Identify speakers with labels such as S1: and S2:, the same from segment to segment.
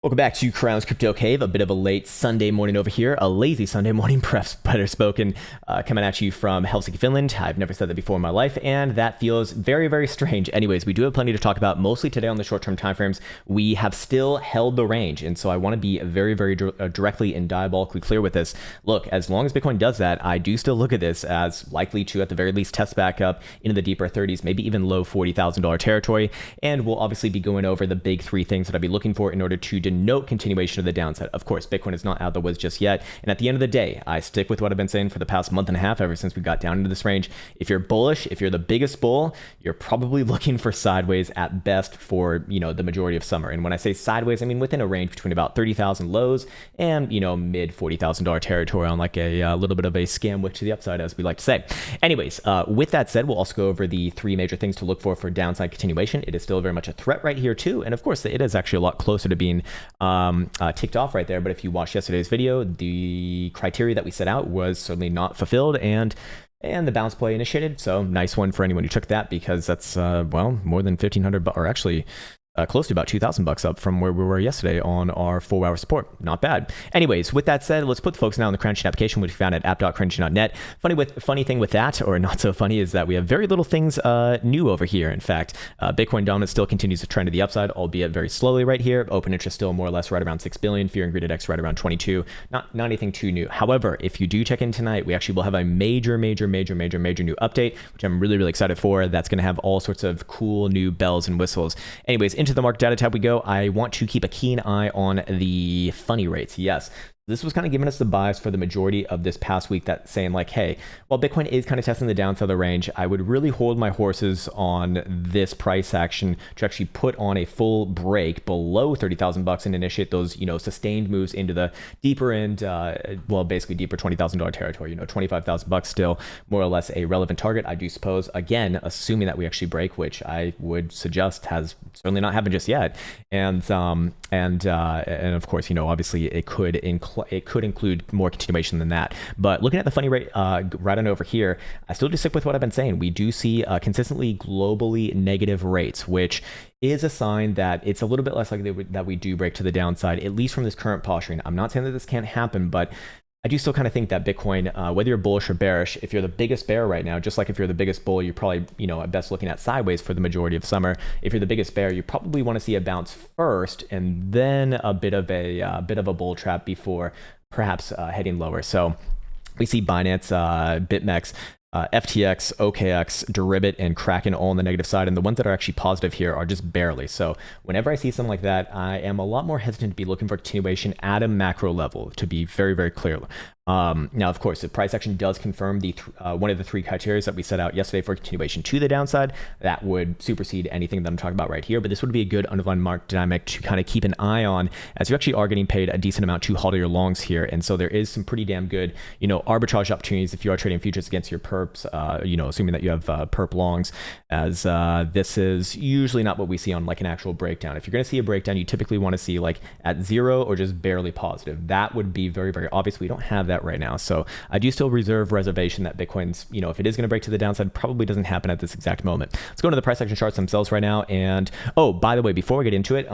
S1: Welcome back to Krown's Crypto Cave. A bit of a late Sunday morning over here. A lazy Sunday morning, perhaps better spoken, coming at you from Helsinki, Finland. I've never said that before in my life, and that feels very, very strange. Anyways, we do have plenty to talk about, mostly today on the short-term timeframes. We have still held the range, and so I want to be very, very directly and diabolically clear with this. Look, as long as Bitcoin does that, I do still look at this as likely to, at the very least, test back up into the deeper 30s, maybe even low $40,000 territory, and we'll obviously be going over the big three things that I'd be looking for in order to denote continuation of the downside. Of course, Bitcoin is not out of the woods just yet. And at the end of the day, I stick with what I've been saying for the past month and a half, ever since we got down into this range. If you're bullish, if you're the biggest bull, you're probably looking for sideways at best for, the majority of summer. And when I say sideways, I mean within a range between about 30,000 lows and, mid $40,000 territory on like a little bit of a scam wick to the upside, as we like to say. Anyways, with that said, we'll also go over the three major things to look for downside continuation. It is still very much a threat right here too. And of course, it is actually a lot closer to being ticked off right there. But if you watched yesterday's video, the criteria that we set out was certainly not fulfilled, and the bounce play initiated. So nice one for anyone who took that, because that's more than 1,500, or actually close to about $2,000 up from where we were yesterday on our 4-hour support. Not bad. Anyways, with that said, let's put the focus now on the Krown application, which we found at app.krown.net. Funny thing with that, or not so funny, is that we have very little things new over here. In fact, Bitcoin dominance still continues to trend to the upside, albeit very slowly right here. Open interest still more or less right around 6 billion. Fear and greed index right around 22. Not anything too new. However, if you do check in tonight, we actually will have a major new update, which I'm really, really excited for. That's going to have all sorts of cool new bells and whistles. Anyways, into the market data tab we go. I want to keep a keen eye on the funny rates. Yes, this was kind of giving us the bias for the majority of this past week, that saying like, hey, while Bitcoin is kind of testing the downside of the range, I would really hold my horses on this price action to actually put on a full break below $30,000 and initiate those, sustained moves into the deeper end, basically deeper $20,000 territory. $25,000 still more or less a relevant target, I do suppose. Again, assuming that we actually break, which I would suggest has certainly not happened just yet. And of course, obviously it could include more continuation than that. But looking at the funny rate right on over here, I still do stick with what I've been saying. We do see consistently globally negative rates, which is a sign that it's a little bit less likely that we do break to the downside, at least from this current posturing. I'm not saying that this can't happen, but I do still kind of think that Bitcoin, whether you're bullish or bearish, if you're the biggest bear right now, just like if you're the biggest bull, you're probably, at best looking at sideways for the majority of summer. If you're the biggest bear, you probably want to see a bounce first and then a bit of a bull trap before perhaps heading lower. So we see Binance, BitMEX, FTX, OKX, Deribit, and Kraken all on the negative side, and the ones that are actually positive here are just barely. So whenever I see something like that, I am a lot more hesitant to be looking for continuation at a macro level, to be very, very clear. Now, of course, if price action does confirm the one of the three criteria that we set out yesterday for continuation to the downside, that would supersede anything that I'm talking about right here. But this would be a good underlying market dynamic to kind of keep an eye on, as you actually are getting paid a decent amount to hodl your longs here. And so there is some pretty damn good, arbitrage opportunities if you are trading futures against your perps, assuming that you have perp longs, as this is usually not what we see on like an actual breakdown. If you're going to see a breakdown, you typically want to see like at zero or just barely positive. That would be very, very obvious. We don't have that right now. So I do still reserve reservation that Bitcoin's, if it is going to break to the downside, probably doesn't happen at this exact moment. Let's go into the price action charts themselves right now. And by the way, before we get into it,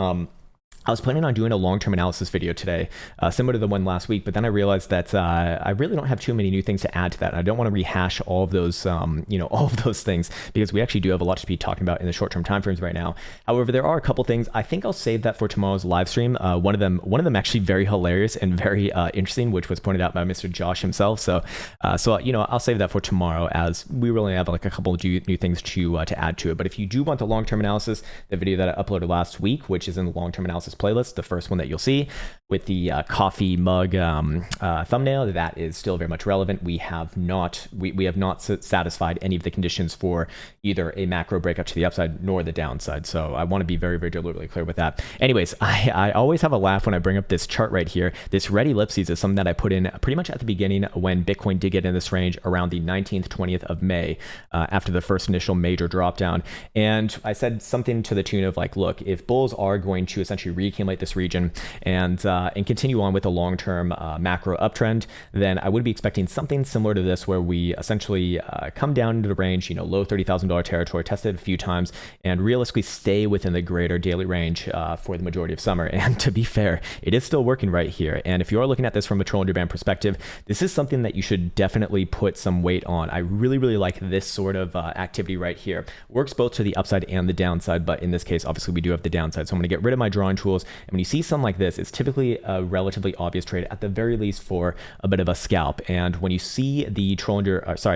S1: I was planning on doing a long-term analysis video today, similar to the one last week, but then I realized that I really don't have too many new things to add to that. I don't want to rehash all of those, all of those things, because we actually do have a lot to be talking about in the short-term timeframes right now. However, there are a couple things. I think I'll save that for tomorrow's live stream. One of them actually very hilarious and very interesting, which was pointed out by Mr. Josh himself. So I'll save that for tomorrow, as we really have like a couple of new things to add to it. But if you do want the long-term analysis, the video that I uploaded last week, which is in the long-term analysis playlist, the first one that you'll see with the coffee mug thumbnail, that is still very much relevant. We have not satisfied any of the conditions for either a macro breakout to the upside nor the downside. So I want to be very, very deliberately clear with that. Anyways, I always have a laugh when I bring up this chart right here. This red ellipses is something that I put in pretty much at the beginning when Bitcoin did get in this range around the 19th, 20th of May, after the first initial major drop down. And I said something to the tune of like, look, if bulls are going to essentially reaccumulate this region and continue on with a long-term macro uptrend, then I would be expecting something similar to this, where we essentially come down into the range, low $30,000 territory, tested a few times, and realistically stay within the greater daily range for the majority of summer. And to be fair, it is still working right here. And if you are looking at this from a Bollinger Band perspective, this is something that you should definitely put some weight on. I really, really like this sort of activity right here. Works both to the upside and the downside, but in this case, obviously we do have the downside. So I'm going to get rid of my drawing tools. And when you see something like this, it's typically a relatively obvious trade, at the very least for a bit of a scalp. And when you see the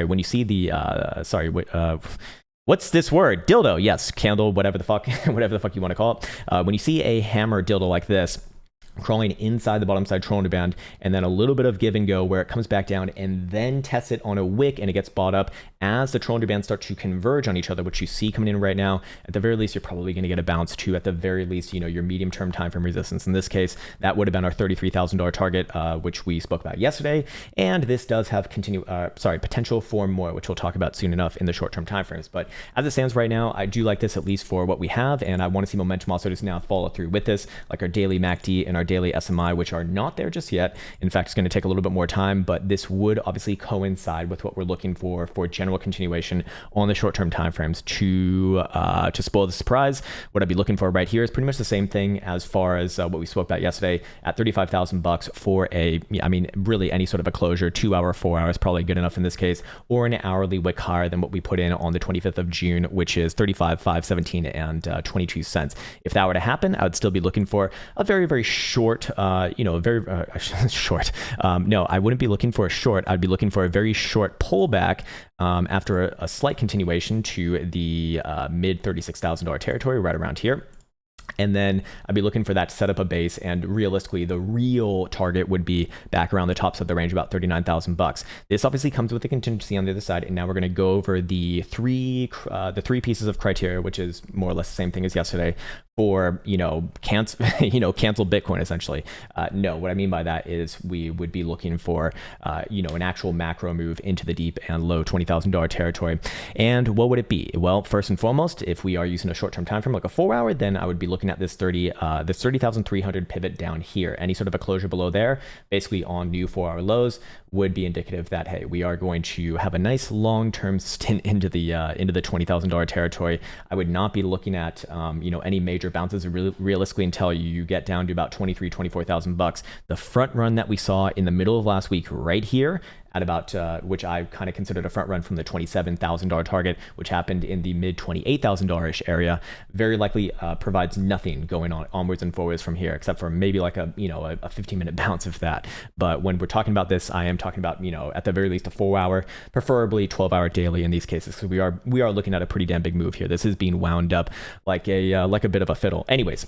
S1: when you see the, what's this word? Dildo. Yes, candle, whatever the fuck, whatever the fuck you want to call it. When you see a hammer dildo like this, crawling inside the bottom side Bollinger Band, and then a little bit of give and go where it comes back down and then tests it on a wick and it gets bought up as the Bollinger Bands start to converge on each other, which you see coming in right now. At the very least, you're probably going to get a bounce to, at the very least, your medium-term time frame resistance. In this case, that would have been our $33,000 target, which we spoke about yesterday. And this does have potential for more, which we'll talk about soon enough in the short-term time frames. But as it stands right now, I do like this at least for what we have, and I want to see momentum also just now follow through with this, like our daily MACD and our daily SMI, which are not there just yet. In fact, it's going to take a little bit more time, but this would obviously coincide with what we're looking for general continuation on the short-term timeframes. To spoil the surprise, what I'd be looking for right here is pretty much the same thing as far as what we spoke about yesterday at $35,000 for really any sort of a closure. 2 hour, 4 hours, probably good enough in this case, or an hourly wick higher than what we put in on the 25th of June, which is 35,517 and 22 cents. If that were to happen, I would still be looking for a very, very short, short. No, I wouldn't be looking for a short. I'd be looking for a very short pullback after a slight continuation to the mid $36,000 territory right around here. And then I'd be looking for that to set up a base, and realistically, the real target would be back around the tops of the range, about $39,000. This obviously comes with a contingency on the other side, and now we're going to go over the three pieces of criteria, which is more or less the same thing as yesterday, for cancel Bitcoin essentially. No, what I mean by that is we would be looking for an actual macro move into the deep and low $20,000 territory. And what would it be? Well, first and foremost, if we are using a short-term time frame like a 4 hour, then I would be looking at this 30,300 pivot down here. Any sort of a closure below there, basically on new 4 hour lows, would be indicative that, hey, we are going to have a nice long-term stint into the $20,000 territory. I would not be looking at any major bounces realistically until you get down to about $24,000. The front run that we saw in the middle of last week right here at about, which I kind of considered a front run from the $27,000 target, which happened in the mid $28,000-ish area, very likely provides nothing going on onwards and forwards from here, except for maybe like a 15-minute bounce of that. But when we're talking about this, I am talking about, at the very least a 4 hour, preferably 12 hour daily in these cases, because we are looking at a pretty damn big move here. This is being wound up like a bit of a fiddle. Anyways,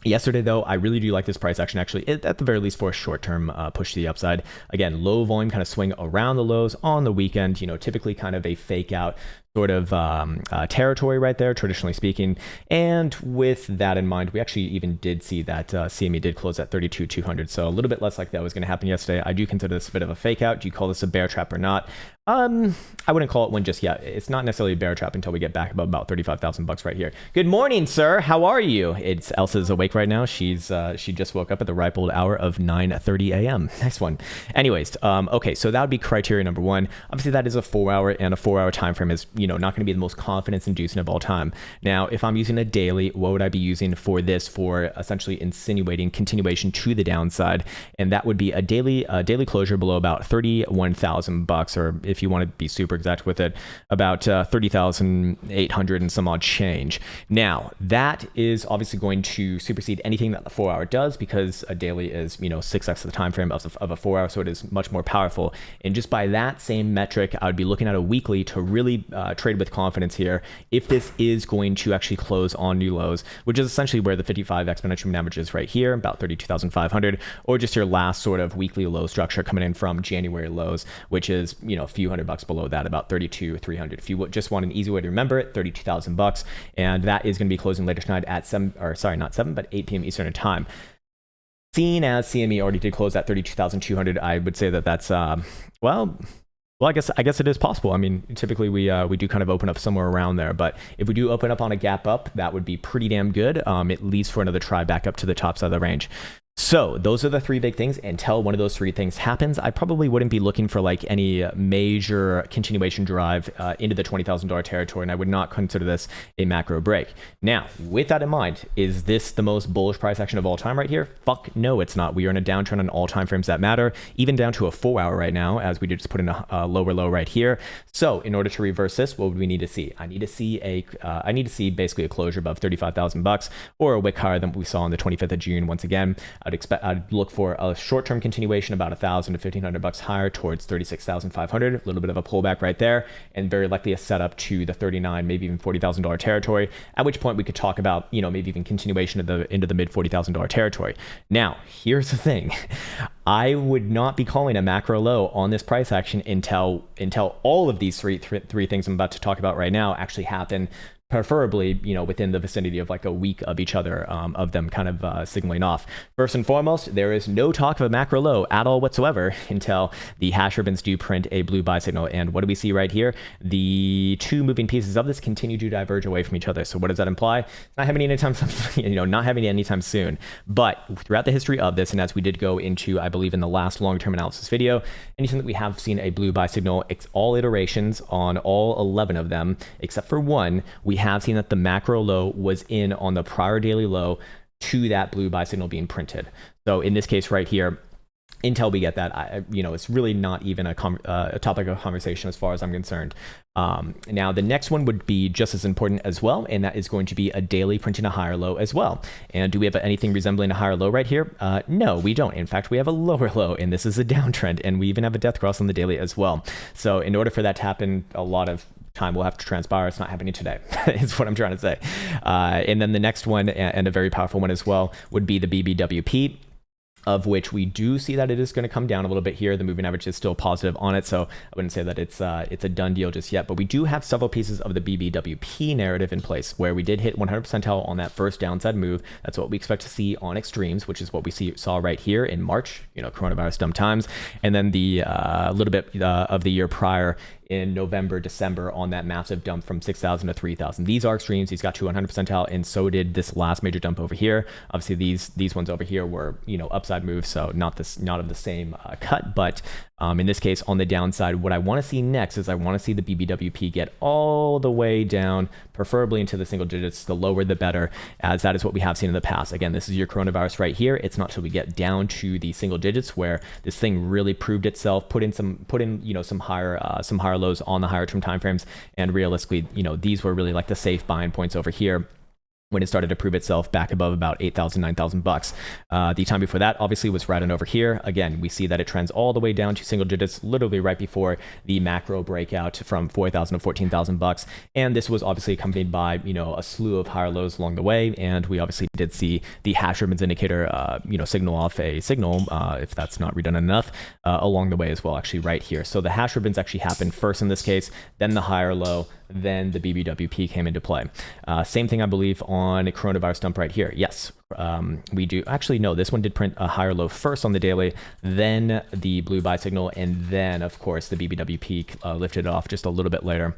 S1: yesterday, though, I really do like this price action, actually, at the very least for a short-term push to the upside. Again, low volume kind of swing around the lows on the weekend, typically kind of a fake out sort of territory right there, traditionally speaking. And with that in mind, we actually even did see that CME did close at 32,200. So a little bit less like that was going to happen yesterday. I do consider this a bit of a fake out. Do you call this a bear trap or not? I wouldn't call it one just yet. It's not necessarily a bear trap until we get back above about $35,000 right here. Good morning, sir. How are you? It's Elsa's awake right now. She just woke up at the ripe old hour of 9:30 a.m. Nice one. Anyways, okay, so that would be criteria number one. Obviously, that is a 4 hour, and a 4 hour time frame is not going to be the most confidence inducing of all time. Now, if I'm using a daily, what would I be using for this, for essentially insinuating continuation to the downside? And that would be a daily closure below about $31,000, or if you want to be super exact with it, about 30,800 and some odd change. Now, that is obviously going to supersede anything that the 4 hour does, because a daily is 6x of the time frame of a 4 hour, so it is much more powerful. And just by that same metric, I would be looking at a weekly to really trade with confidence here if this is going to actually close on new lows, which is essentially where the 55 exponential moving average is right here, about 32,500, or just your last sort of weekly low structure coming in from January lows, which is a few $100 below that, about 32,300. If you just want an easy way to remember it, $32,000, and that is going to be closing later tonight at 8 p.m. Eastern time. Seeing as CME already did close at 32,200, I would say that that's Well, I guess it is possible. I mean, typically we do kind of open up somewhere around there, but if we do open up on a gap up, that would be pretty damn good, at least for another try back up to the top side of the range. So those are the three big things. Until one of those three things happens, I probably wouldn't be looking for like any major continuation drive into the $20,000 territory, and I would not consider this a macro break. Now, with that in mind, is this the most bullish price action of all time right here? Fuck no, it's not. We are in a downtrend on all time frames that matter, even down to a 4-hour right now, as we did just put in a lower low right here. So in order to reverse this, what would we need to see? I need to see basically a closure above 35,000 bucks or a wick higher than what we saw on the 25th of June. Once again, I'd look for a short-term continuation about 1,000 to 1,500 bucks higher towards 36,500. A little bit of a pullback right there, and very likely a setup to the 39, maybe even $40,000 territory. At which point we could talk about, maybe even continuation into the mid $40,000 territory. Now, here's the thing: I would not be calling a macro low on this price action until all of these three things I'm about to talk about right now actually happen. Preferably, within the vicinity of like a week of each other, of them kind of signaling off. First and foremost, there is no talk of a macro low at all whatsoever until the hash ribbons do print a blue buy signal. And what do we see right here? The two moving pieces of this continue to diverge away from each other. So what does that imply? It's not happening anytime, not happening anytime soon. But throughout the history of this, and as we did go into, I believe in the last long-term analysis video, anytime that we have seen a blue buy signal, it's all iterations on all 11 of them, except for one, we have seen that the macro low was in on the prior daily low to that blue buy signal being printed. So in this case right here, until we get that, it's really not even a topic of conversation as far as I'm concerned. Now, the next one would be just as important as well, and that is going to be a daily printing a higher low as well. And do we have anything resembling a higher low right here? No, we don't. In fact, we have a lower low, and this is a downtrend, and we even have a death cross on the daily as well. So in order for that to happen, a lot of time will have to transpire. It's not happening today, is what I'm trying to say. And then the next one, and a very powerful one as well, would be the BBWP, of which we do see that it is going to come down a little bit here. The moving average is still positive on it, so I wouldn't say that it's a done deal just yet. But we do have several pieces of the BBWP narrative in place where we did hit 100 percentile on that first downside move. That's what we expect to see on extremes, which is what we saw right here in March, coronavirus dumb times, and then the little bit of the year prior in November, December on that massive dump from 6,000 to 3,000. These are extremes. He's got 200 percentile, and so did this last major dump over here. Obviously, these ones over here were upside moves, so not of the same cut, but in this case on the downside, what I want to see next is I want to see the BBWP get all the way down, preferably into the single digits. The lower the better, as that is what we have seen in the past. Again, this is your coronavirus right here. It's not till we get down to the single digits where this thing really proved itself, put in some higher lows on the higher term timeframes, and realistically, these were really like the safe buying points over here when it started to prove itself back above about 8,000, 9,000 bucks. The time before that obviously was right on over here. Again, we see that it trends all the way down to single digits, literally right before the macro breakout from 4,000 to 14,000 bucks. And this was obviously accompanied by, a slew of higher lows along the way. And we obviously did see the hash ribbons indicator, signal off a signal, if that's not redundant enough, along the way as well, actually right here. So the hash ribbons actually happened first in this case, then the higher low, then the BBWP came into play. Same thing, I believe, on a coronavirus dump right here. Yes, we do. Actually, no, this one did print a higher low first on the daily, then the blue buy signal, and then, of course, the BBWP lifted it off just a little bit later.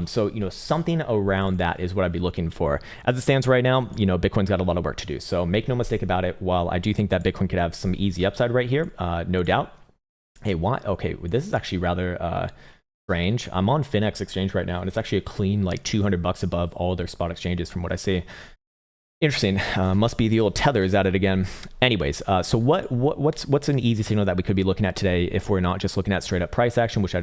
S1: So, something around that is what I'd be looking for. As it stands right now, Bitcoin's got a lot of work to do. So make no mistake about it, while I do think that Bitcoin could have some easy upside right here, no doubt. Hey, why? Okay, this is actually rather strange. I'm on Finex exchange right now, and it's actually a clean like 200 bucks above all their spot exchanges from what I see. Interesting. Must be the old tethers at it again. Anyways, so what's an easy signal that we could be looking at today if we're not just looking at straight up price action, which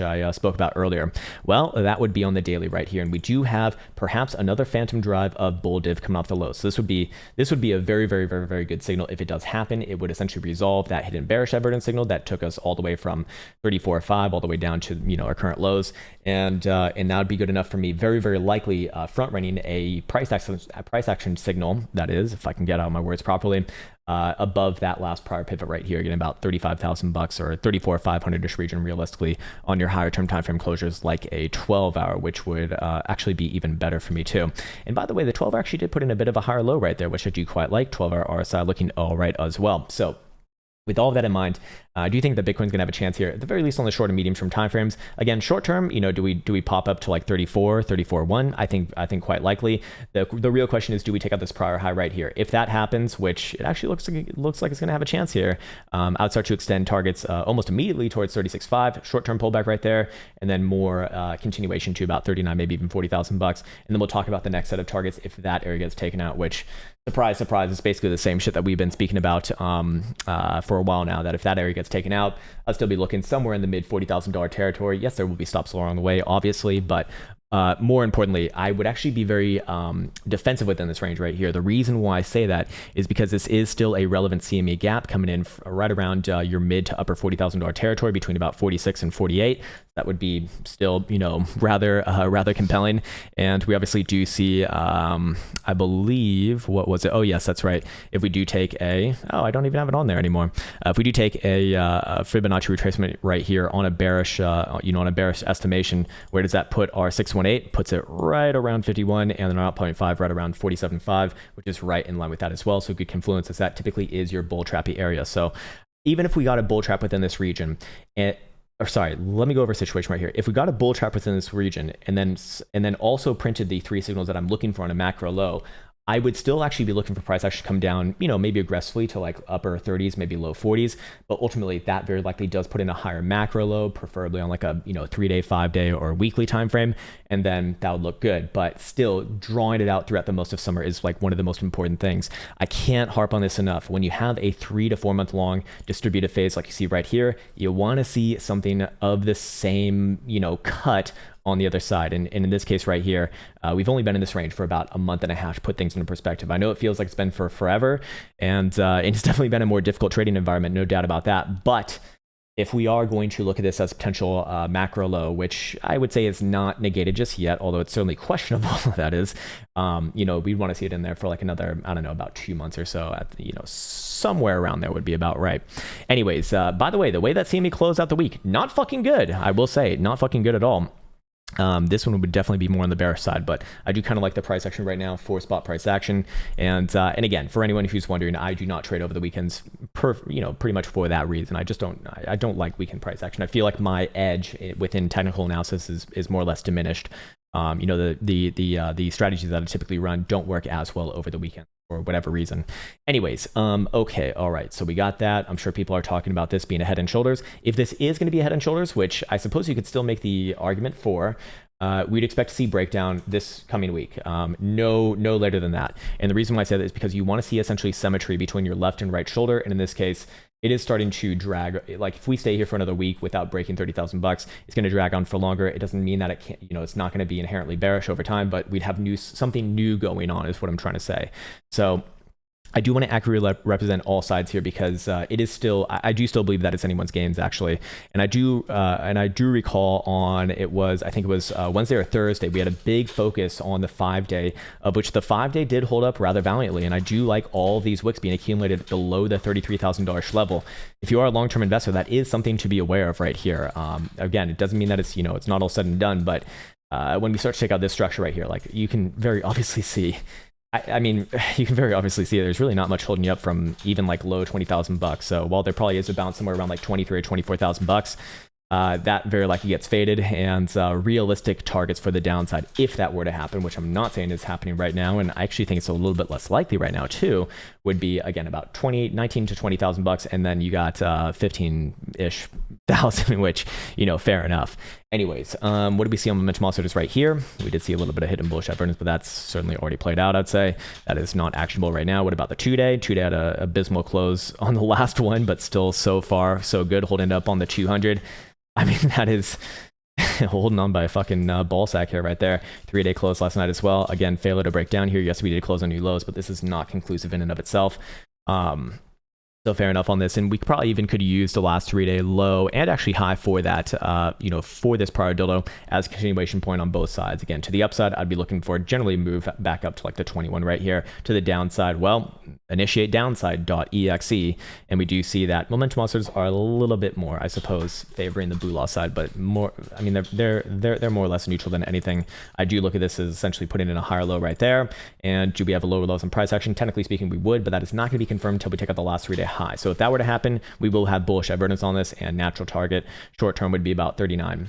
S1: I spoke about earlier? Well, that would be on the daily right here, and we do have perhaps another phantom drive of bull div coming off the low. So this would be a very, very, very, very good signal if it does happen. It would essentially resolve that hidden bearish divergence signal that took us all the way from 34.5 all the way down to our current lows, and that would be good enough for me. Very, very likely front running a price action signal, that is, if I can get out my words properly, above that last prior pivot right here, getting about 35,000 bucks or 34,500-ish region realistically on your higher term time frame closures, like a 12-hour, which would actually be even better for me too. And by the way, the 12-hour actually did put in a bit of a higher low right there, which I do quite like. 12-hour RSI looking all right as well. So with all of that in mind, I do think that Bitcoin's gonna have a chance here, at the very least on the short and medium term timeframes. Again, short term, do we pop up to like 34.1? I think quite likely. The real question is, do we take out this prior high right here? If that happens, which it actually looks like it's gonna have a chance here, I'd start to extend targets almost immediately towards 36.5, short term pullback right there, and then more continuation to about 39, maybe even 40,000 bucks, and then we'll talk about the next set of targets if that area gets taken out, which, surprise, surprise, is basically the same shit that we've been speaking about for a while now, that if that area gets taken out, I'll still be looking somewhere in the mid $40,000 territory. Yes, there will be stops along the way, obviously, but more importantly, I would actually be very defensive within this range right here. The reason why I say that is because this is still a relevant CME gap coming in right around your mid to upper $40,000 territory, between about 46 and 48. That would be still, rather compelling. And we obviously do see, I believe, what was it? Oh, yes, that's right. If we do take I don't even have it on there anymore. If we do take a Fibonacci retracement right here on a bearish, on a bearish estimation, where does that put our 618? Puts it right around 51, and then our 0.5 right around 47.5, which is right in line with that as well. So good confluence, as that typically is your bull trappy area. So even if we got a bull trap within this region, let me go over a situation right here. If we got a bull trap within this region and then also printed the 3 signals that I'm looking for on a macro low, I would still actually be looking for price action to come down, maybe aggressively to like upper 30s, maybe low 40s. But ultimately, that very likely does put in a higher macro low, preferably on like a 3-day, 5-day, or weekly time frame, and then that would look good. But still, drawing it out throughout the most of summer is like one of the most important things. I can't harp on this enough. When you have a 3 to 4 month long distributed phase like you see right here, you want to see something of the same, cut on the other side. And in this case right here, we've only been in this range for about a month and a half, to put things into perspective. I know it feels like it's been for forever, and it's definitely been a more difficult trading environment, no doubt about that. But if we are going to look at this as potential macro low, which I would say is not negated just yet, although it's certainly questionable, that is, we'd want to see it in there for like another, I don't know, about 2 months or so, somewhere around there would be about right. Anyways, by the way that CME closed out the week, not fucking good. I will say, not fucking good at all. This one would definitely be more on the bearish side, but I do kind of like the price action right now for spot price action. And again, for anyone who's wondering, I do not trade over the weekends, pretty much for that reason. I don't like weekend price action. I feel like my edge within technical analysis is more or less diminished. The strategies that I typically run don't work as well over the weekend, for whatever reason. Anyways, okay, all right, so we got that. I'm sure people are talking about this being a head and shoulders. If this is going to be a head and shoulders, which I suppose you could still make the argument for, we'd expect to see breakdown this coming week, no later than that. And the reason why I say that is because you want to see essentially symmetry between your left and right shoulder, and in this case, it is starting to drag. Like if we stay here for another week without breaking 30,000 bucks, it's going to drag on for longer. It doesn't mean that it can't, it's not going to be inherently bearish over time, but we'd have something new going on, is what I'm trying to say. So I do want to accurately represent all sides here, because it is still, I do still believe that it's anyone's games, actually. And I do recall on, I think it was Wednesday or Thursday, we had a big focus on the 5-day, of which the 5-day did hold up rather valiantly. And I do like all these wicks being accumulated below the $33,000 level. If you are a long-term investor, that is something to be aware of right here. Again, it doesn't mean that it's, it's not all said and done, but when we start to check out this structure right here, like you can very obviously see, you can very obviously see there's really not much holding you up from even like low 20,000 bucks. So while there probably is a bounce somewhere around like 23 or 24,000 bucks, that very likely gets faded, and realistic targets for the downside, if that were to happen, which I'm not saying is happening right now, and I actually think it's a little bit less likely right now too, would be again about 19 to 20,000 bucks, and then you got 15-ish thousand, which fair enough. Anyways, what did we see on momentum oscillators right here? We did see a little bit of hidden bullish evidence, but that's certainly already played out, I'd say. That is not actionable right now. What about the 2-day? 2-day had a abysmal close on the last one, but still so far so good, holding up on the 200. That is holding on by a fucking ball sack here right there. 3-day close last night as well. Again, failure to break down here. Yes, we did close on new lows, but this is not conclusive in and of itself. So fair enough on this, and we probably even could use the last 3-day low and actually high for that, for this prior dildo as a continuation point on both sides. Again, to the upside, I'd be looking for generally move back up to like the 21 right here. To the downside, well, initiate downside.exe, and we do see that momentum oscillators are a little bit more, I suppose, favoring the Boolah side, but more. They're more or less neutral than anything. I do look at this as essentially putting in a higher low right there, and do we have a lower lows on price action? Technically speaking, we would, but that is not going to be confirmed until we take out the last 3-day high high. So if that were to happen, we will have bullish evidence on this, and natural target short term would be about 39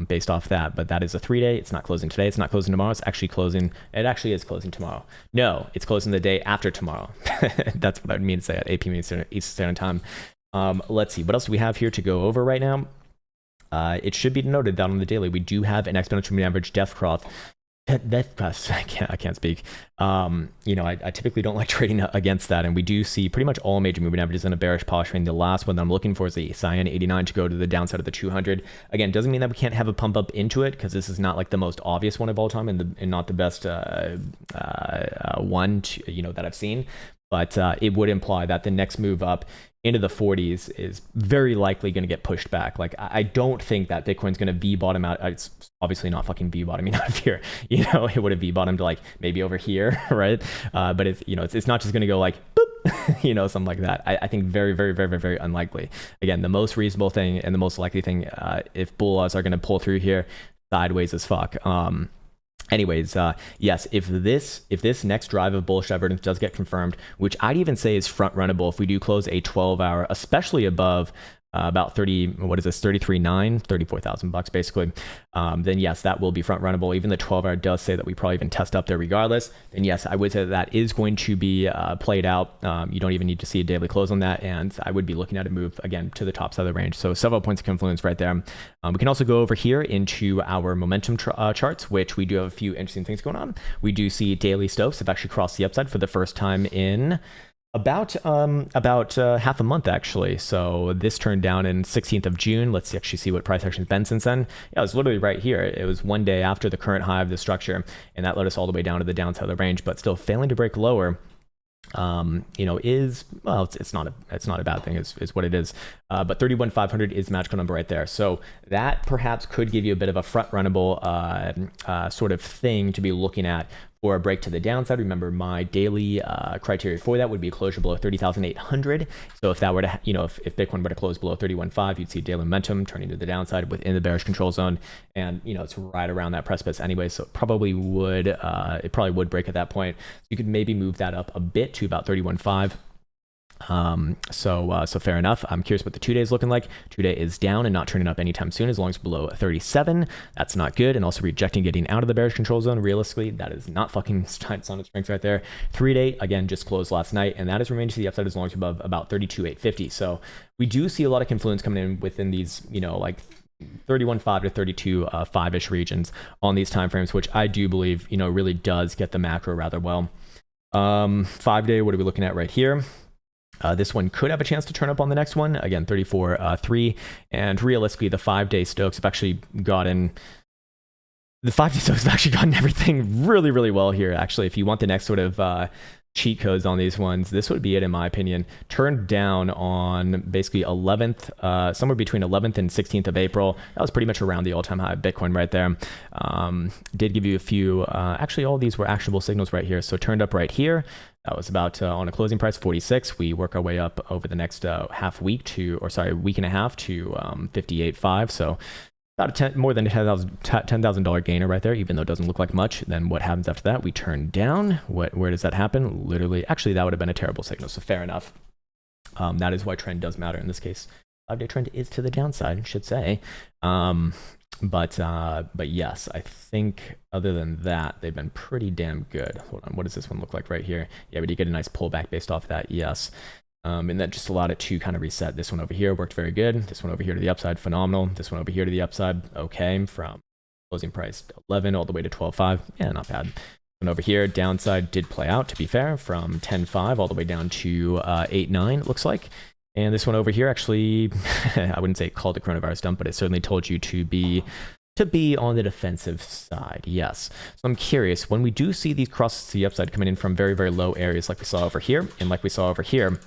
S1: based off that. But that is a 3-day. It's not closing today. It's not closing tomorrow. It's actually closing. It actually is closing tomorrow. No, it's closing the day after tomorrow. That's what I would mean to say at 8 p.m. Eastern Standard Time. Let's see. What else do we have here to go over right now? It should be noted that on the daily, we do have an exponential moving average death cross. I can't speak. I typically don't like trading against that, and we do see pretty much all major moving averages in a bearish posturing. The last one that I'm looking for is the cyan 89 to go to the downside of the 200. Again, doesn't mean that we can't have a pump up into it, because this is not like the most obvious one of all time, and not the best one that I've seen. But it would imply that the next move up into the 40s is very likely going to get pushed back. Like, I don't think that Bitcoin's going to V-bottom out. It's obviously not fucking V-bottoming out of here. It would have V-bottomed to like maybe over here, right? But it's not just going to go like boop, something like that. I think very, very, very, very, very unlikely. Again, the most reasonable thing and the most likely thing, if bull odds are going to pull through here, sideways as fuck. Anyways, yes, if this next drive of bullish evidence does get confirmed, which I'd even say is front runnable if we do close a 12-hour, especially above about 33.9, $34,000 basically, then yes, that will be front runnable. Even the 12-hour does say that we probably even test up there regardless. Then yes, I would say that is going to be played out. You don't even need to see a daily close on that, and I would be looking at a move again to the top side of the range. So several points of influence right there. We can also go over here into our momentum charts, which we do have a few interesting things going on. We do see daily Stokes have actually crossed the upside for the first time in about half a month actually. So this turned down in 16th of June. Let's actually see what price action's been since then. Yeah, it was literally right here. It was one day after the current high of the structure, and that led us all the way down to the downside of the range, but still failing to break lower. It's not a bad thing is what it is. But 31,500 is the magical number right there. So that perhaps could give you a bit of a front runnable sort of thing to be looking at for a break to the downside. Remember, my daily criteria for that would be a closure below 30,800. So if that were to, if Bitcoin were to close below 31.5, you'd see daily momentum turning to the downside within the bearish control zone, and it's right around that precipice anyway. So it probably would break at that point. So you could maybe move that up a bit to about 31.5. So fair enough. I'm curious what the 2 days looking like. 2 day is down and not turning up anytime soon, as long as below 37. That's not good. And also rejecting getting out of the bearish control zone. Realistically, that is not fucking solid strength right there. 3 day again just closed last night, and that is remaining to the upside as long as above about 32,850. So we do see a lot of confluence coming in within these, like 31.5 to 32.5-ish regions on these time frames, which I do believe really does get the macro rather well. 5 day, what are we looking at right here? This one could have a chance to turn up on the next one. Again, 34.3. And realistically, the 5-day Stokes have actually gotten everything really, really well here. Actually, if you want the next sort of cheat codes on these ones, this would be it in my opinion. Turned down on basically 11th, somewhere between 11th and 16th of April. That was pretty much around the all-time high of Bitcoin right there. Did give you a few, actually all these were actionable signals right here. So turned up right here. That was about on a closing price 46. We work our way up over the next week and a half to 58.5. So about more than a $10,000 gainer right there, even though it doesn't look like much. Then what happens after that? We turn down. Where does that happen? Literally, actually, that would have been a terrible signal. So fair enough. That is why trend does matter in this case. 5-day trend is to the downside, I should say. But yes, I think other than that, they've been pretty damn good. Hold on, what does this one look like right here? Yeah, we did get a nice pullback based off that, yes. And that just allowed it to kind of reset. This one over here worked very good. This one over here to the upside, phenomenal. This one over here to the upside, okay, from closing price 11 all the way to 12.5. Yeah, not bad. And over here, downside did play out, to be fair, from 10.5 all the way down to 8.9, it looks like. And this one over here, actually, I wouldn't say called the coronavirus dump, but it certainly told you to be on the defensive side, yes. So I'm curious, when we do see these crosses to the upside coming in from very, very low areas like we saw over here and like we saw over here,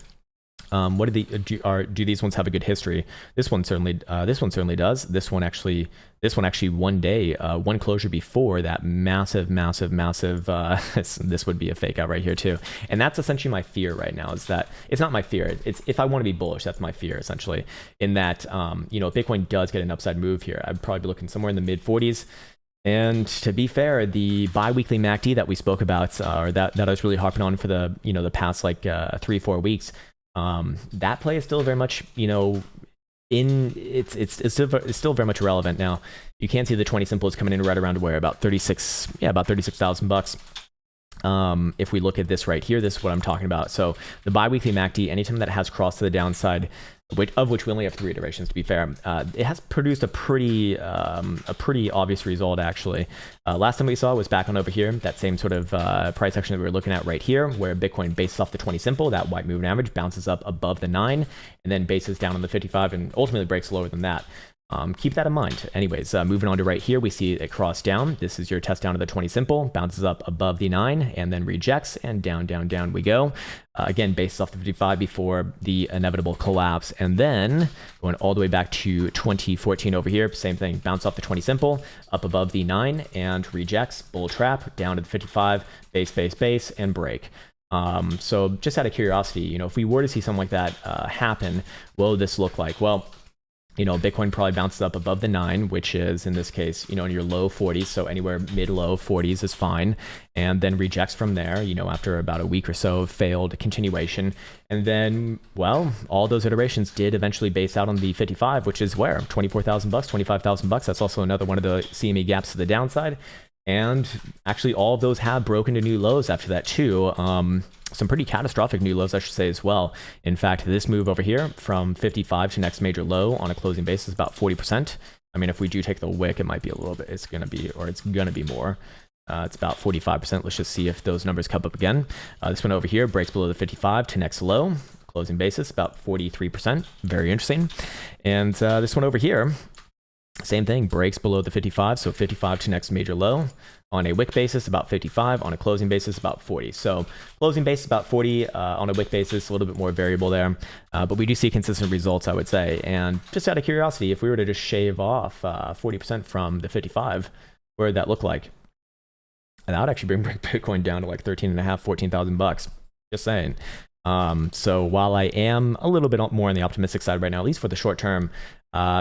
S1: what do these ones have a good history? This one certainly does. This one actually one day, one closure before that massive this would be a fake out right here too. And that's essentially my fear right now, is that it's not my fear. It's if I want to be bullish, that's my fear essentially, in that, if Bitcoin does get an upside move here, I'd probably be looking somewhere in the mid 40s. And to be fair, the bi-weekly MACD that we spoke about, or that I was really harping on for the, the past like 3-4 weeks, That play is still very much, it's still very much relevant. Now you can see the 20 simple is coming in right around where about 36,000 bucks. If we look at this right here, this is what I'm talking about. So the biweekly MACD, anytime that has crossed to the downside, of which we only have 3 iterations to be fair, it has produced a pretty obvious result actually. Last time we saw was back on over here, that same sort of price action that we were looking at right here, where Bitcoin bases off the 20 simple, that white moving average bounces up above the 9, and then bases down on the 55 and ultimately breaks lower than that. Keep that in mind. Anyways, moving on to right here, we see it cross down. This is your test down to the 20 simple, bounces up above the 9 and then rejects, and down, down, down we go. Again, based off the 55 before the inevitable collapse. And then going all the way back to 2014 over here, same thing, bounce off the 20 simple, up above the 9 and rejects, bull trap, down to the 55, base, base, base, and break. So just out of curiosity, if we were to see something like that happen, what would this look like? Well, Bitcoin probably bounces up above the 9, which is in this case, in your low 40s. So anywhere mid-low 40s is fine. And then rejects from there, after about a week or so of failed continuation. And then, well, all those iterations did eventually base out on the 55, which is where? 24,000 bucks, 25,000 bucks. That's also another one of the CME gaps to the downside. And actually all of those have broken to new lows after that too. Some pretty catastrophic new lows, I should say, as well. In fact, this move over here from 55 to next major low on a closing basis is about 40%. I mean, if we do take the wick, it might be a little bit, it's gonna be more. It's about 45%. Let's just see if those numbers come up again. This one over here breaks below the 55 to next low, closing basis about 43%. Very interesting. And this one over here, same thing, breaks below the 55, so 55 to next major low. On a wick basis, about 55. On a closing basis, about 40. So closing basis, about 40. On a wick basis, a little bit more variable there. But we do see consistent results, I would say. And just out of curiosity, if we were to just shave off 40% from the 55, what would that look like? And that would actually bring Bitcoin down to like 13.5, 14,000 bucks. Just saying. So while I am a little bit more on the optimistic side right now, at least for the short term,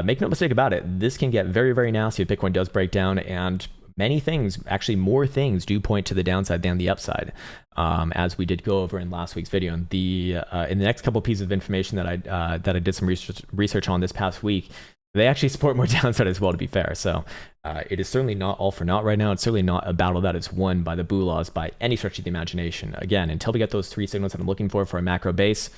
S1: make no mistake about it, this can get very, very nasty if Bitcoin does break down, and many things, actually more things, do point to the downside than the upside, as we did go over in last week's video. And in the next couple of pieces of information that I did some research on this past week, they actually support more downside as well, to be fair. So it is certainly not all for naught right now. It's certainly not a battle that is won by the boo laws by any stretch of the imagination. Again, until we get those 3 signals that I'm looking for a macro base,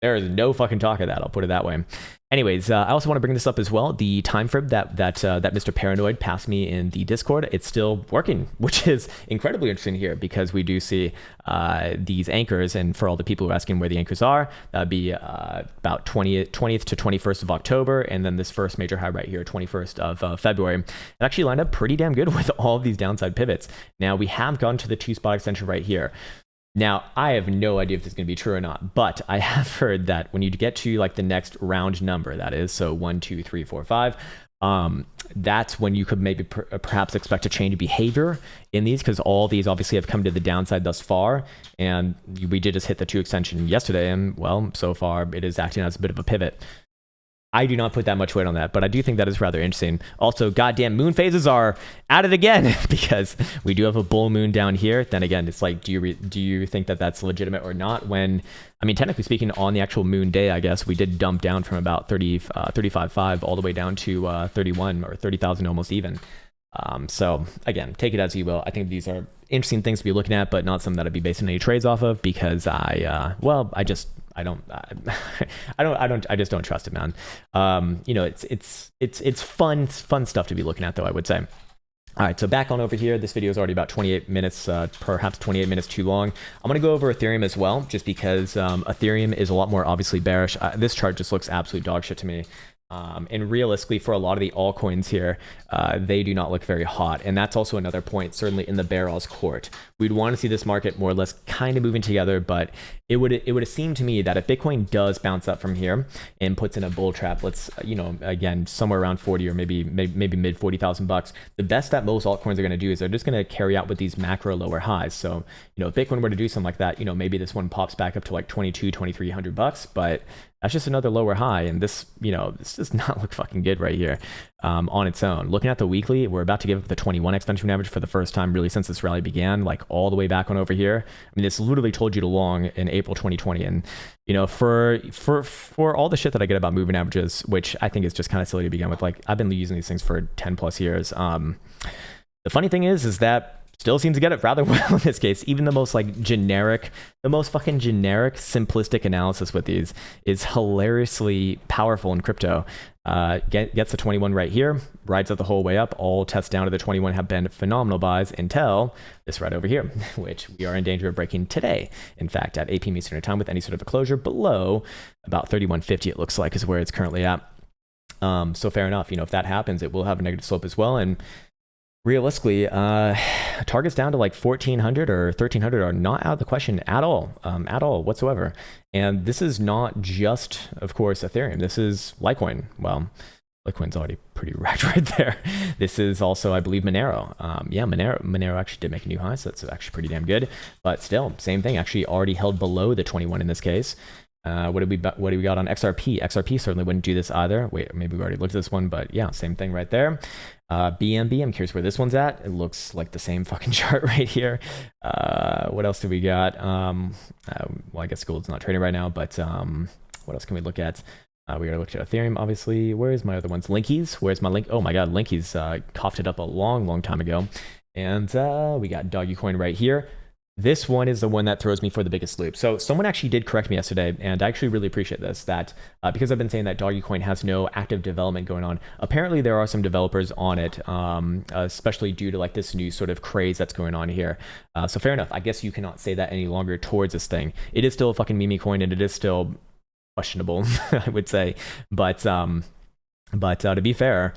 S1: there is no fucking talk of that. I'll put it that way. Anyways, I also want to bring this up as well. The time frame that Mr. Paranoid passed me in the Discord, it's still working, which is incredibly interesting here, because we do see these anchors. And for all the people who are asking where the anchors are, that'd be about 20th to 21st of October. And then this first major high right here, 21st of February. It actually lined up pretty damn good with all of these downside pivots. Now we have gone to the 2-spot extension right here. Now, I have no idea if this is going to be true or not, but I have heard that when you get to like the next round number, that is, so 1, 2, 3, 4, 5, that's when you could maybe perhaps expect a change of behavior in these, because all these obviously have come to the downside thus far, and we did just hit the 2 extension yesterday, and well, so far it is acting as a bit of a pivot. I do not put that much weight on that, but I do think that is rather interesting. Also, goddamn moon phases are at it again, because we do have a bull moon down here. Then again, it's like, do you think that that's legitimate or not? When, I mean, technically speaking, on the actual moon day, I guess we did dump down from about 35.5 all the way down to 31 or 30,000 almost even. So again, take it as you will. I think these are interesting things to be looking at, but not something that I'd be basing any trades off of, because I just don't trust it, man. It's fun stuff to be looking at, though, I would say. All right, so back on over here. This video is already about 28 minutes, perhaps 28 minutes too long. I'm going to go over Ethereum as well, just because Ethereum is a lot more obviously bearish. This chart just looks absolute dog shit to me. And realistically, for a lot of the altcoins here, they do not look very hot. And that's also another point, certainly in the bear-all's court. We'd want to see this market more or less kind of moving together, but it would have seemed to me that if Bitcoin does bounce up from here and puts in a bull trap, let's, again, somewhere around 40 or maybe mid 40,000 bucks, the best that most altcoins are going to do is they're just going to carry out with these macro lower highs. So, if Bitcoin were to do something like that, maybe this one pops back up to like 22, 2,300 bucks, but That's just another lower high. And this, this does not look fucking good right here on its own. Looking at the weekly, we're about to give up the 21 exponential average for the first time really since this rally began, like all the way back on over here. I mean, this literally told you to long in April 2020. And, for all the shit that I get about moving averages, which I think is just kind of silly to begin with, like I've been using these things for 10 plus years. The funny thing is that still seems to get it rather well in this case. Even the most like generic, the most fucking generic, simplistic analysis with these is hilariously powerful in crypto. Gets the 21 right here, rides it the whole way up. All tests down to the 21 have been phenomenal buys until this right over here, which we are in danger of breaking today. In fact, at 8 p.m. Eastern time with any sort of a closure below about 31.50, it looks like is where it's currently at. So fair enough. If that happens, it will have a negative slope as well. And realistically, targets down to like 1400 or 1300 are not out of the question at all whatsoever. And this is not just, of course, Ethereum. This is Litecoin. Well, Litecoin's already pretty wrecked right there. This is also, I believe, Monero. Monero actually did make a new high, so that's actually pretty damn good. But still, same thing. Actually, already held below the 21 in this case. What do we got on XRP? XRP certainly wouldn't do this either. Wait, maybe we already looked at this one, but yeah, same thing right there. BNB, I'm curious where this one's at. It looks like the same fucking chart right here. What else do we got? Well, I guess gold's not trading right now, but what else can we look at? We gotta look at Ethereum, obviously. Where's my other ones? Linkies. Where's my link? Oh my god, Linkies coughed it up a long time ago. And we got Dogecoin right here. This one is the one that throws me for the biggest loop. So someone actually did correct me yesterday, and I actually really appreciate this, that because I've been saying that Dogecoin has no active development going on, apparently there are some developers on it, especially due to like this new sort of craze that's going on here. So fair enough. I guess you cannot say that any longer towards this thing. It is still a fucking meme coin, and it is still questionable, I would say. But to be fair,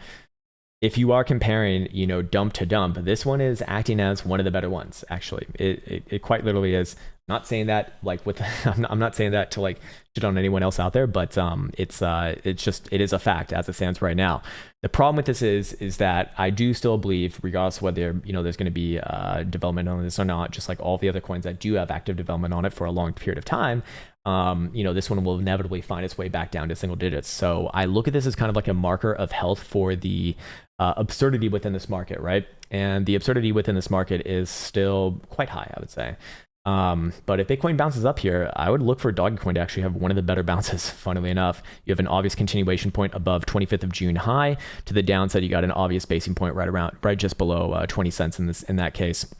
S1: if you are comparing, dump to dump, this one is acting as one of the better ones. Actually, it quite literally is. Not saying that like with, I'm not saying that to like shit on anyone else out there, but it is a fact as it stands right now. The problem with this is that I do still believe, regardless of whether there's going to be development on this or not, just like all the other coins that do have active development on it for a long period of time, this one will inevitably find its way back down to single digits. So I look at this as kind of like a marker of health for the absurdity within this market, right? And the absurdity within this market is still quite high, I would say. But if Bitcoin bounces up here, I would look for Dogecoin to actually have one of the better bounces. Funnily enough, you have an obvious continuation point above 25th of June high. To the downside, you got an obvious basing point right just below 20 cents in that case.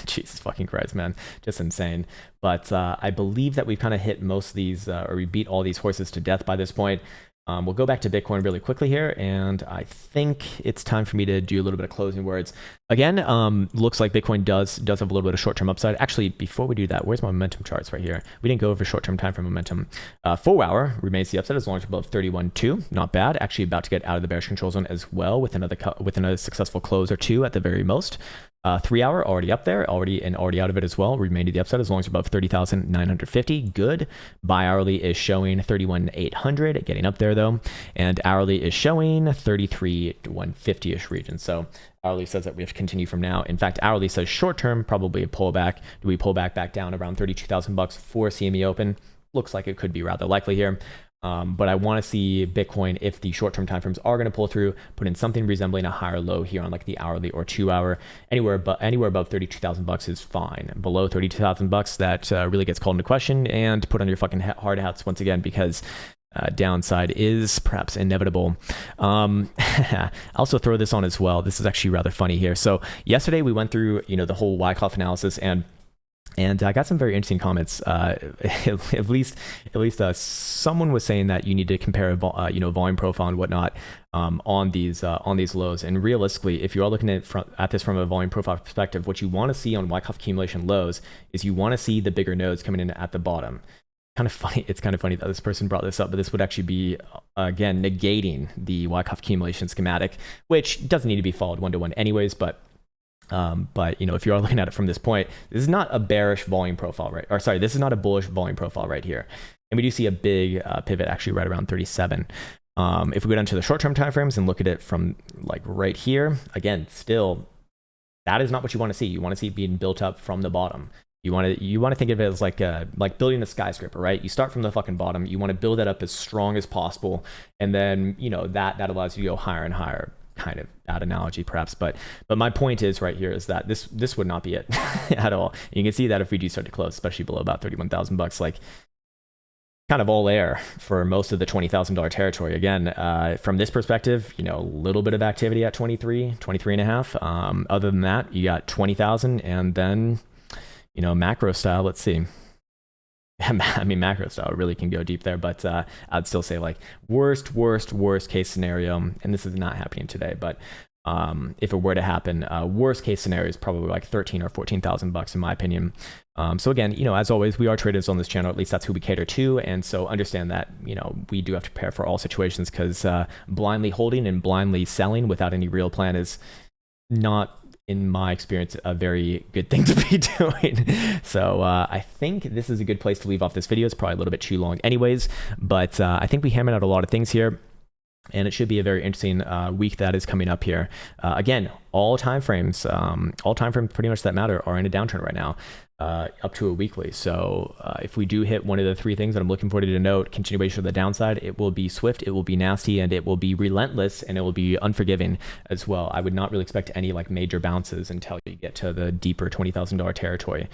S1: Jesus fucking Christ, man, just insane. But I believe that we've kind of hit most of these, or we beat all these horses to death by this point. We'll go back to Bitcoin really quickly here, and I think it's time for me to do a little bit of closing words. Again, looks like Bitcoin does have a little bit of short-term upside. Actually, before we do that, where's my momentum charts right here? We didn't go over short-term time frame momentum. 4 hour remains the upside as long as above 31.2. Not bad. Actually, about to get out of the bearish control zone as well with another successful close or two at the very most. 3 hour already up there, already out of it as well. Remain to the upside as long as you're above 30,950. Good. Bi-hourly is showing 31,800, getting up there though, and hourly is showing 33,150-ish region. So hourly says that we have to continue from now. In fact, hourly says short term, probably a pullback. Do we pull back down around 32,000 bucks for CME Open? Looks like it could be rather likely here. But I want to see Bitcoin, if the short-term timeframes are going to pull through, put in something resembling a higher low here on like the hourly or 2 hour. Anywhere above 32,000 bucks is fine. Below 32,000 bucks, that really gets called into question, and put on your fucking hard hats once again, because downside is perhaps inevitable. I'll also throw this on as well. This is actually rather funny here. So yesterday we went through the whole Wyckoff analysis, and I got some very interesting comments. At least someone was saying that you need to compare volume profile and whatnot on these lows. And realistically, if you are looking at this from a volume profile perspective, what you want to see on Wyckoff accumulation lows is you want to see the bigger nodes coming in at the bottom. It's kind of funny that this person brought this up, but this would actually be again negating the Wyckoff accumulation schematic, which doesn't need to be followed one-to-one anyways, but if you are looking at it from this point, this is not a bearish volume profile, right? Or sorry, this is not a bullish volume profile right here. And we do see a big pivot actually right around 37. If we go down to the short-term timeframes and look at it from like right here, again, still, that is not what you want to see. You want to see it being built up from the bottom. You want to think of it as like building a skyscraper, right? You start from the fucking bottom. You want to build that up as strong as possible, and then that allows you to go higher and higher. Kind of bad analogy perhaps, but my point is right here is that this would not be it at all. And you can see that if we do start to close, especially below about 31,000 bucks, like kind of all air for most of the $20,000 territory. Again, from this perspective, a little bit of activity at 23 and a half. Other than that, you got 20,000, and then macro style. Let's see. I mean, macro style really can go deep there, but I'd still say like worst case scenario, and this is not happening today, but if it were to happen, worst case scenario is probably like 13 or 14,000 bucks in my opinion. So again, as always, we are traders on this channel. At least that's who we cater to, and so understand that we do have to prepare for all situations, because blindly holding and blindly selling without any real plan is not, in my experience, a very good thing to be doing. So I think this is a good place to leave off this video. It's probably a little bit too long anyways, but I think we hammered out a lot of things here, and it should be a very interesting week that is coming up here. Again, all time frames pretty much that matter are in a downtrend right now, up to a weekly. So if we do hit one of the three things that I'm looking for to denote continuation of the downside, it will be swift, it will be nasty, and it will be relentless, and it will be unforgiving as well. I would not really expect any like major bounces until you get to the deeper $20,000 territory.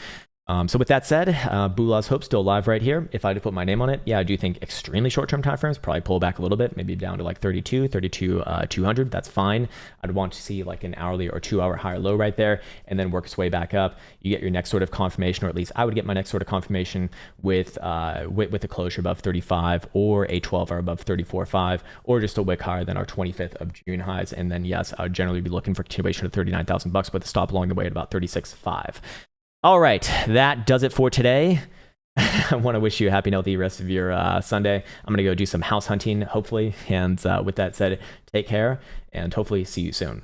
S1: So with that said, Bulah's Hope still live right here. If I had to put my name on it, yeah, I do think extremely short-term timeframes probably pull back a little bit, maybe down to like 200. That's fine. I'd want to see like an hourly or 2 hour higher low right there, and then work its way back up. You get your next sort of confirmation, or at least I would get my next sort of confirmation with a closure above 35, or a 12 hour above 34.5, or just a wick higher than our 25th of June highs. And then yes, I would generally be looking for continuation of 39,000 bucks with a stop along the way at about 36.5. All right, that does it for today. I want to wish you a happy and healthy rest of your Sunday. I'm going to go do some house hunting, hopefully. And with that said, take care, and hopefully see you soon.